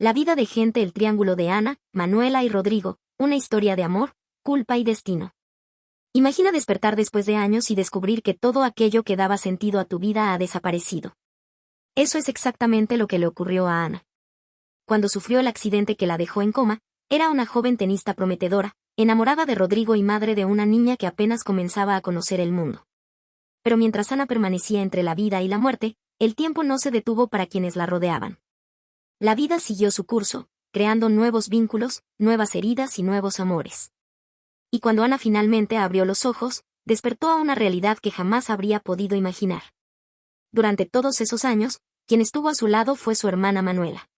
La vida de gente, el triángulo de Ana, Manuela y Rodrigo, una historia de amor, culpa y destino. Imagina despertar después de años y descubrir que todo aquello que daba sentido a tu vida ha desaparecido. Eso es exactamente lo que le ocurrió a Ana. Cuando sufrió el accidente que la dejó en coma, era una joven tenista prometedora, enamorada de Rodrigo y madre de una niña que apenas comenzaba a conocer el mundo. Pero mientras Ana permanecía entre la vida y la muerte, el tiempo no se detuvo para quienes la rodeaban. La vida siguió su curso, creando nuevos vínculos, nuevas heridas y nuevos amores. Y cuando Ana finalmente abrió los ojos, despertó a una realidad que jamás habría podido imaginar. Durante todos esos años, quien estuvo a su lado fue su hermana Manuela.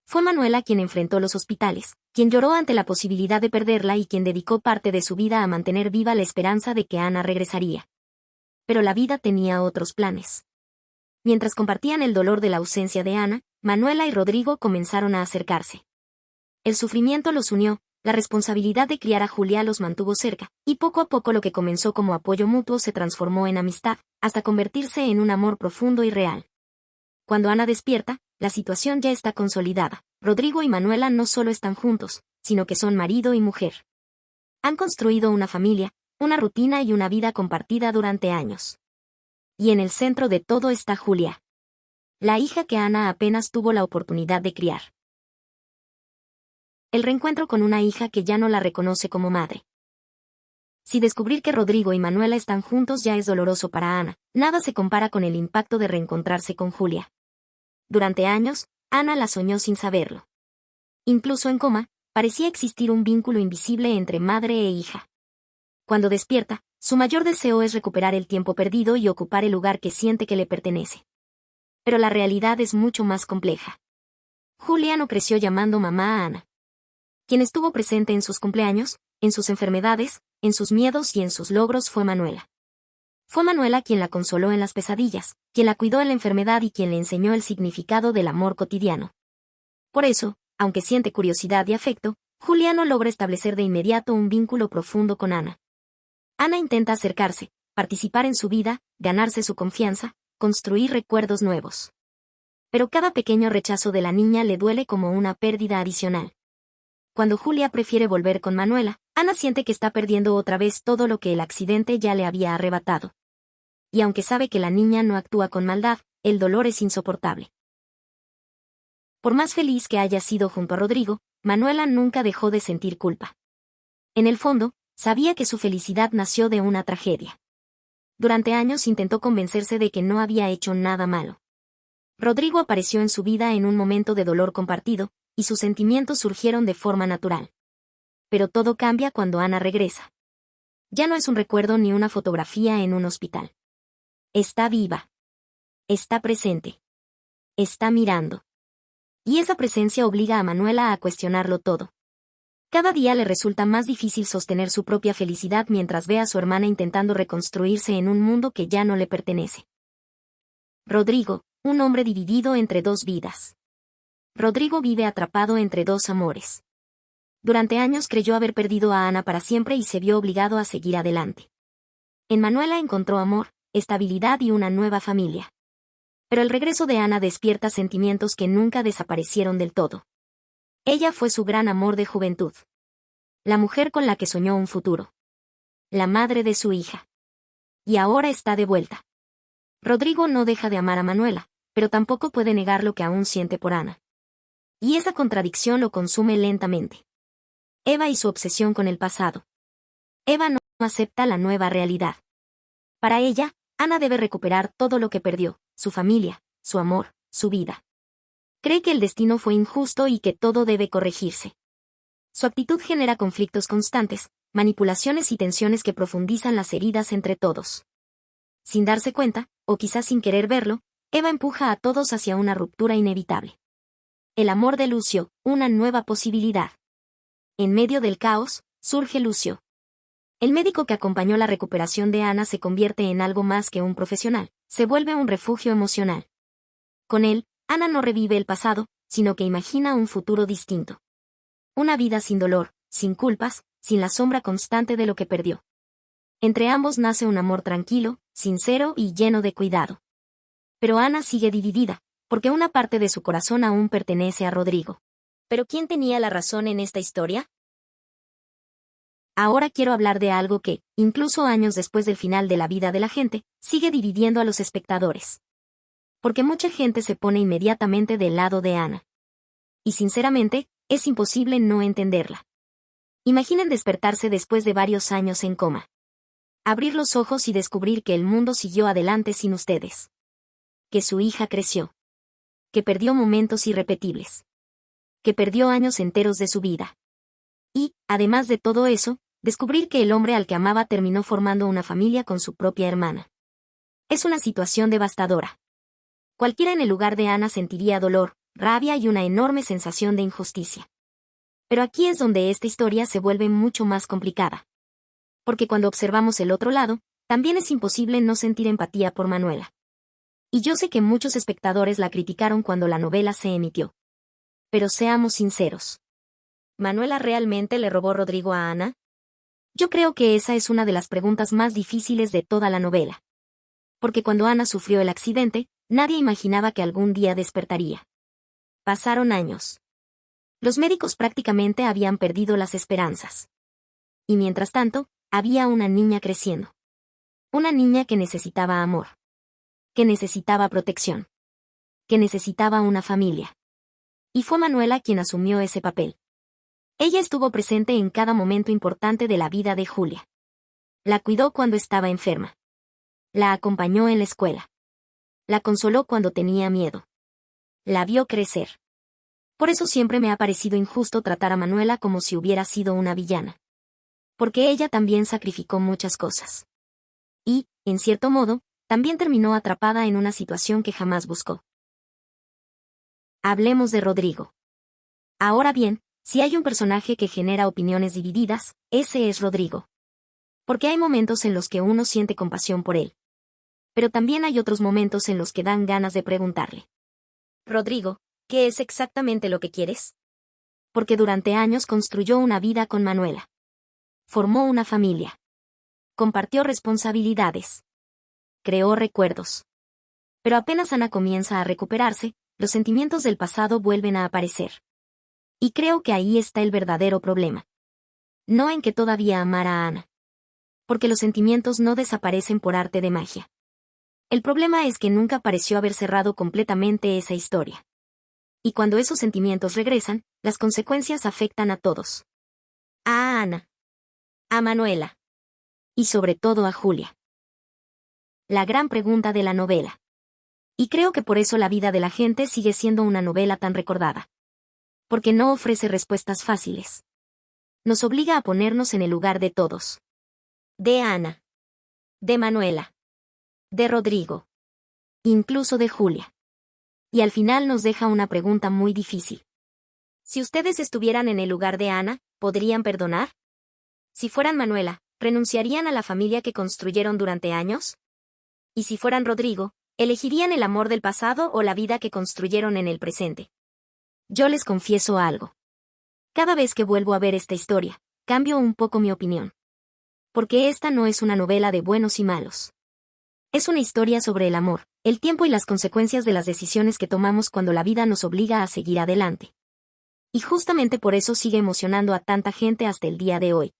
Fue Manuela quien enfrentó los hospitales, quien lloró ante la posibilidad de perderla y quien dedicó parte de su vida a mantener viva la esperanza de que Ana regresaría. Pero la vida tenía otros planes. Mientras compartían el dolor de la ausencia de Ana, Manuela y Rodrigo comenzaron a acercarse. El sufrimiento los unió, la responsabilidad de criar a Julia los mantuvo cerca, y poco a poco lo que comenzó como apoyo mutuo se transformó en amistad, hasta convertirse en un amor profundo y real. Cuando Ana despierta, la situación ya está consolidada. Rodrigo y Manuela no solo están juntos, sino que son marido y mujer. Han construido una familia, una rutina y una vida compartida durante años. Y en el centro de todo está Julia, la hija que Ana apenas tuvo la oportunidad de criar. El reencuentro con una hija que ya no la reconoce como madre. Si descubrir que Rodrigo y Manuela están juntos ya es doloroso para Ana, nada se compara con el impacto de reencontrarse con Julia. Durante años, Ana la soñó sin saberlo. Incluso en coma, parecía existir un vínculo invisible entre madre e hija. Cuando despierta, su mayor deseo es recuperar el tiempo perdido y ocupar el lugar que siente que le pertenece. Pero la realidad es mucho más compleja. Julia no creció llamando mamá a Ana. Quien estuvo presente en sus cumpleaños, en sus enfermedades, en sus miedos y en sus logros fue Manuela. Fue Manuela quien la consoló en las pesadillas, quien la cuidó en la enfermedad y quien le enseñó el significado del amor cotidiano. Por eso, aunque siente curiosidad y afecto, Julia no logra establecer de inmediato un vínculo profundo con Ana. Ana intenta acercarse, participar en su vida, ganarse su confianza, construir recuerdos nuevos. Pero cada pequeño rechazo de la niña le duele como una pérdida adicional. Cuando Julia prefiere volver con Manuela, Ana siente que está perdiendo otra vez todo lo que el accidente ya le había arrebatado. Y aunque sabe que la niña no actúa con maldad, el dolor es insoportable. Por más feliz que haya sido junto a Rodrigo, Manuela nunca dejó de sentir culpa. En el fondo, sabía que su felicidad nació de una tragedia. Durante años intentó convencerse de que no había hecho nada malo. Rodrigo apareció en su vida en un momento de dolor compartido, y sus sentimientos surgieron de forma natural. Pero todo cambia cuando Ana regresa. Ya no es un recuerdo ni una fotografía en un hospital. Está viva. Está presente. Está mirando. Y esa presencia obliga a Manuela a cuestionarlo todo. Cada día le resulta más difícil sostener su propia felicidad mientras ve a su hermana intentando reconstruirse en un mundo que ya no le pertenece. Rodrigo, un hombre dividido entre dos vidas. Rodrigo vive atrapado entre dos amores. Durante años creyó haber perdido a Ana para siempre y se vio obligado a seguir adelante. En Manuela encontró amor, estabilidad y una nueva familia. Pero el regreso de Ana despierta sentimientos que nunca desaparecieron del todo. Ella fue su gran amor de juventud. La mujer con la que soñó un futuro. La madre de su hija. Y ahora está de vuelta. Rodrigo no deja de amar a Manuela, pero tampoco puede negar lo que aún siente por Ana. Y esa contradicción lo consume lentamente. Eva y su obsesión con el pasado. Eva no acepta la nueva realidad. Para ella, Ana debe recuperar todo lo que perdió, su familia, su amor, su vida. Cree que el destino fue injusto y que todo debe corregirse. Su actitud genera conflictos constantes, manipulaciones y tensiones que profundizan las heridas entre todos. Sin darse cuenta, o quizás sin querer verlo, Eva empuja a todos hacia una ruptura inevitable. El amor de Lucio, una nueva posibilidad. En medio del caos, surge Lucio. El médico que acompañó la recuperación de Ana se convierte en algo más que un profesional, se vuelve un refugio emocional. Con él, Ana no revive el pasado, sino que imagina un futuro distinto. Una vida sin dolor, sin culpas, sin la sombra constante de lo que perdió. Entre ambos nace un amor tranquilo, sincero y lleno de cuidado. Pero Ana sigue dividida, porque una parte de su corazón aún pertenece a Rodrigo. ¿Pero quién tenía la razón en esta historia? Ahora quiero hablar de algo que, incluso años después del final de la vida de la gente, sigue dividiendo a los espectadores. Porque mucha gente se pone inmediatamente del lado de Ana. Y sinceramente, es imposible no entenderla. Imaginen despertarse después de varios años en coma. Abrir los ojos y descubrir que el mundo siguió adelante sin ustedes. Que su hija creció. Que perdió momentos irrepetibles. Que perdió años enteros de su vida. Y, además de todo eso, descubrir que el hombre al que amaba terminó formando una familia con su propia hermana. Es una situación devastadora. Cualquiera en el lugar de Ana sentiría dolor, rabia y una enorme sensación de injusticia. Pero aquí es donde esta historia se vuelve mucho más complicada. Porque cuando observamos el otro lado, también es imposible no sentir empatía por Manuela. Y yo sé que muchos espectadores la criticaron cuando la novela se emitió. Pero seamos sinceros. ¿Manuela realmente le robó Rodrigo a Ana? Yo creo que esa es una de las preguntas más difíciles de toda la novela. Porque cuando Ana sufrió el accidente, nadie imaginaba que algún día despertaría. Pasaron años. Los médicos prácticamente habían perdido las esperanzas. Y mientras tanto, había una niña creciendo. Una niña que necesitaba amor. Que necesitaba protección. Que necesitaba una familia. Y fue Manuela quien asumió ese papel. Ella estuvo presente en cada momento importante de la vida de Julia. La cuidó cuando estaba enferma. La acompañó en la escuela. La consoló cuando tenía miedo. La vio crecer. Por eso siempre me ha parecido injusto tratar a Manuela como si hubiera sido una villana. Porque ella también sacrificó muchas cosas. Y, en cierto modo, también terminó atrapada en una situación que jamás buscó. Hablemos de Rodrigo. Ahora bien, si hay un personaje que genera opiniones divididas, ese es Rodrigo. Porque hay momentos en los que uno siente compasión por él. Pero también hay otros momentos en los que dan ganas de preguntarle. Rodrigo, ¿qué es exactamente lo que quieres? Porque durante años construyó una vida con Manuela. Formó una familia. Compartió responsabilidades. Creó recuerdos. Pero apenas Ana comienza a recuperarse, los sentimientos del pasado vuelven a aparecer. Y creo que ahí está el verdadero problema. No en que todavía amara a Ana. Porque los sentimientos no desaparecen por arte de magia. El problema es que nunca pareció haber cerrado completamente esa historia. Y cuando esos sentimientos regresan, las consecuencias afectan a todos. A Ana. A Manuela. Y sobre todo a Julia. La gran pregunta de la novela. Y creo que por eso La vida de la gente sigue siendo una novela tan recordada. Porque no ofrece respuestas fáciles. Nos obliga a ponernos en el lugar de todos. De Ana. De Manuela. De Rodrigo. Incluso de Julia. Y al final nos deja una pregunta muy difícil. Si ustedes estuvieran en el lugar de Ana, ¿podrían perdonar? Si fueran Manuela, ¿renunciarían a la familia que construyeron durante años? Y si fueran Rodrigo, ¿elegirían el amor del pasado o la vida que construyeron en el presente? Yo les confieso algo. Cada vez que vuelvo a ver esta historia, cambio un poco mi opinión. Porque esta no es una novela de buenos y malos. Es una historia sobre el amor, el tiempo y las consecuencias de las decisiones que tomamos cuando la vida nos obliga a seguir adelante. Y justamente por eso sigue emocionando a tanta gente hasta el día de hoy.